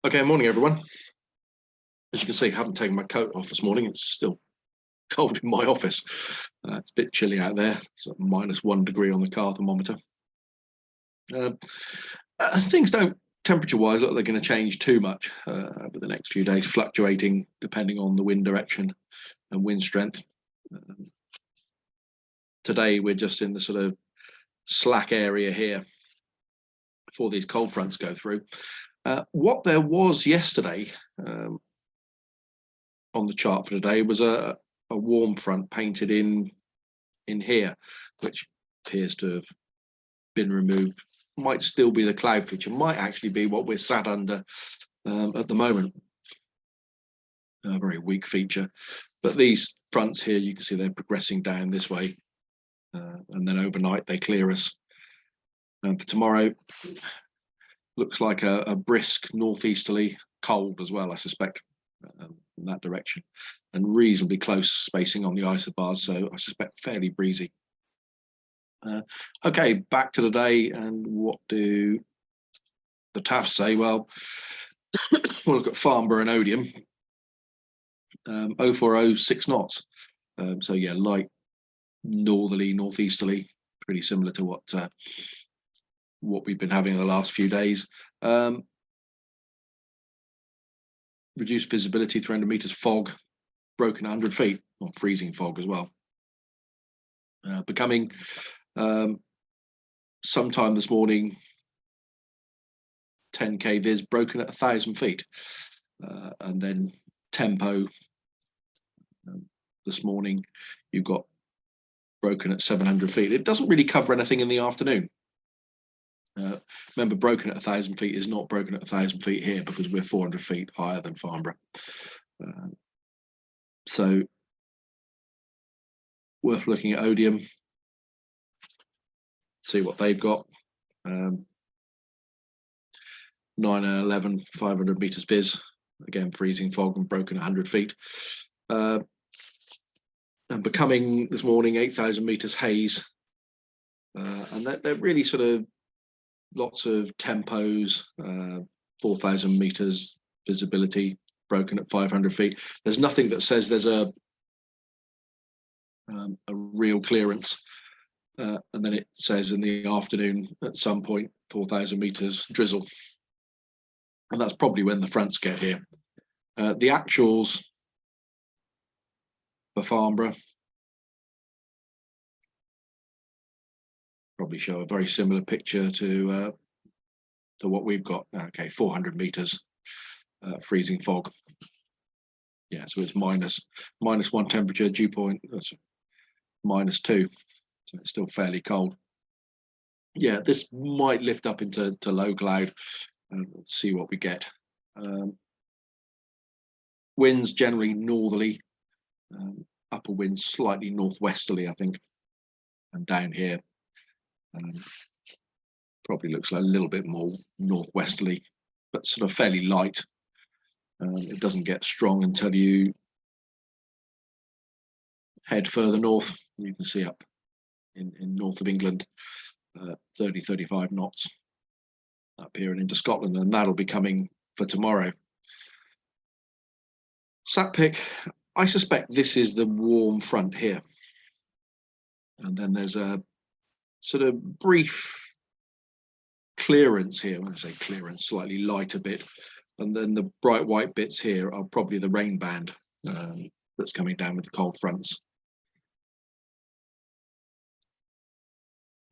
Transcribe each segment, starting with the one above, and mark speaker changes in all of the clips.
Speaker 1: Okay, morning everyone. As you can see, I haven't taken my coat off this morning. It's still cold in my office. It's a bit chilly out there. It's -1 degree on the car thermometer. Things don't, temperature-wise, look like they're going to change too much over the next few days, fluctuating depending on the wind direction and wind strength. Today, we're just in the sort of slack area here before these cold fronts go through. What there was yesterday on the chart for today was a warm front painted in here, which appears to have been removed. Might still be the cloud feature, might actually be what we're sat under at the moment. A very weak feature, but these fronts here, you can see they're progressing down this way, and then overnight they clear us. And for tomorrow, looks like a brisk northeasterly, cold as well, I suspect, in that direction, and reasonably close spacing on the isobars, so I suspect fairly breezy. Okay, back to the day, and what do the TAFs say? Well, we'll look at Farnborough and Odium. 040, 6 knots. So yeah, light northerly, northeasterly, pretty similar to what we've been having in the last few days. Reduced visibility, 300 meters, fog, broken 100 feet, or freezing fog as well. Becoming sometime this morning, 10k viz broken at 1,000 feet, and then tempo this morning you've got broken at 700 feet. It doesn't really cover anything in the afternoon. Remember, broken at 1,000 feet is not broken at 1,000 feet here, because we're 400 feet higher than Farnborough. So worth looking at Odium, see what they've got. 9 and 11, 500 meters viz, again freezing fog and broken 100 feet. And becoming this morning 8,000 meters haze, and they're really sort of lots of tempos, 4,000 meters visibility, broken at 500 feet. There's nothing that says there's a real clearance, and then it says in the afternoon at some point 4,000 meters drizzle, and that's probably when the fronts get here. The actuals for Farnborough probably show a very similar picture to what we've got. Okay, 400 meters, freezing fog. Yeah, so it's -1 temperature, dew point that's -2, so it's still fairly cold. Yeah, this might lift up into low cloud, and let's see what we get. Winds generally northerly, upper winds slightly northwesterly, I think, and down here probably looks like a little bit more northwesterly, but sort of fairly light. It doesn't get strong until you head further north. You can see up in north of England, 30, 35 knots up here and into Scotland, and that'll be coming for tomorrow. Satpic, I suspect this is the warm front here, and then there's a sort of brief clearance here. When I say clearance, slightly lighter bit, and then the bright white bits here are probably the rain band that's coming down with the cold fronts.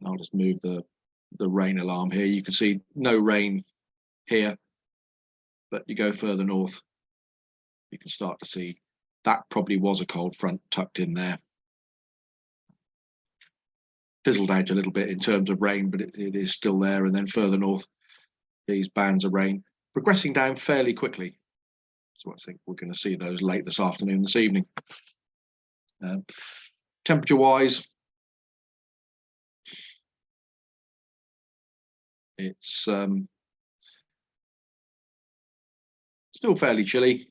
Speaker 1: I'll just move the rain alarm here. You can see no rain here, but you go further north, you can start to see that probably was a cold front tucked in there. Fizzled out a little bit in terms of rain, but it is still there. And then further north, these bands of rain progressing down fairly quickly. So I think we're going to see those late this afternoon, this evening. Temperature wise, it's still fairly chilly.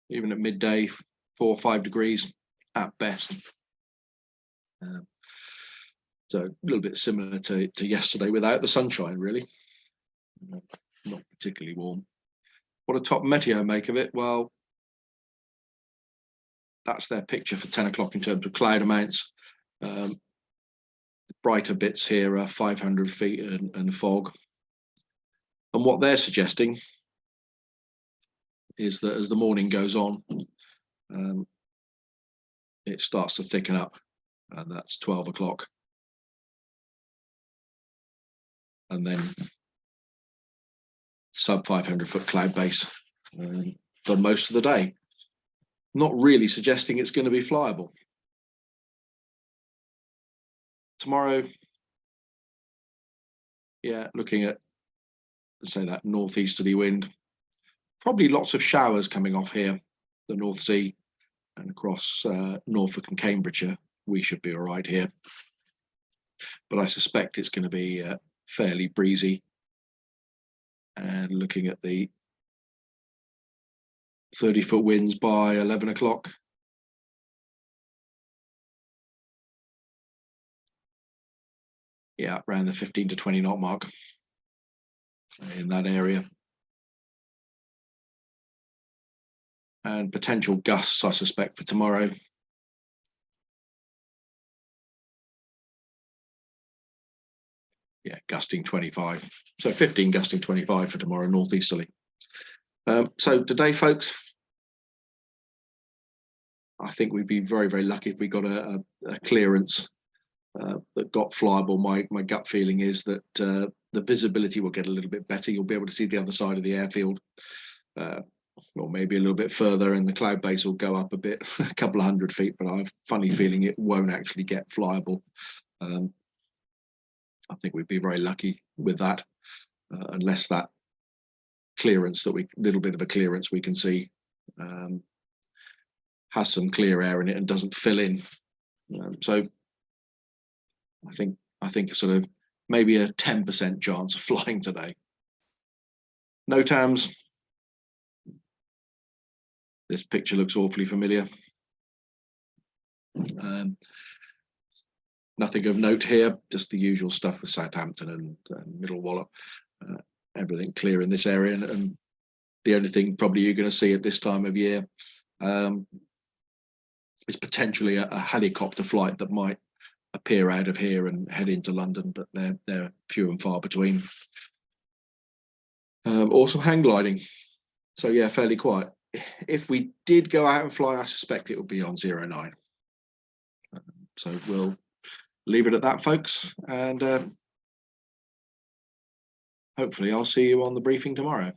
Speaker 1: Even at midday, 4 or 5 degrees at best. So a little bit similar to yesterday without the sunshine, really. Not particularly warm. What a top meteo make of it? Well, that's their picture for 10 o'clock in terms of cloud amounts. Brighter bits here are 500 feet and fog. And what they're suggesting is that as the morning goes on, it starts to thicken up, and that's 12 o'clock. And then sub 500 foot cloud base for most of the day. Not really suggesting it's going to be flyable. Tomorrow, yeah, looking at, say, that northeasterly wind. Probably lots of showers coming off here, the North Sea, and across Norfolk and Cambridgeshire. We should be all right here. But I suspect it's going to be fairly breezy. And looking at the 30-foot winds by 11 o'clock. Yeah, around the 15 to 20 knot mark in that area. And potential gusts, I suspect, for tomorrow. Yeah, gusting 25. So 15 gusting 25 for tomorrow, northeasterly. So today, folks, I think we'd be very, very lucky if we got a clearance that got flyable. My gut feeling is that the visibility will get a little bit better. You'll be able to see the other side of the airfield, or maybe a little bit further, and the cloud base will go up a bit, a couple of 100 feet, but I have a funny feeling it won't actually get flyable. I think we'd be very lucky with that, unless that clearance, little bit of a clearance we can see, has some clear air in it and doesn't fill in. So I think sort of maybe a 10% chance of flying today. NOTAMs. This picture looks awfully familiar. Nothing of note here, just the usual stuff with Southampton and Middle Wallop. Everything clear in this area, and the only thing probably you're going to see at this time of year is potentially a helicopter flight that might appear out of here and head into London, but they're few and far between. Or some hang gliding. So yeah, fairly quiet. If we did go out and fly, I suspect it would be on 09. So we'll leave it at that, folks, and hopefully I'll see you on the briefing tomorrow.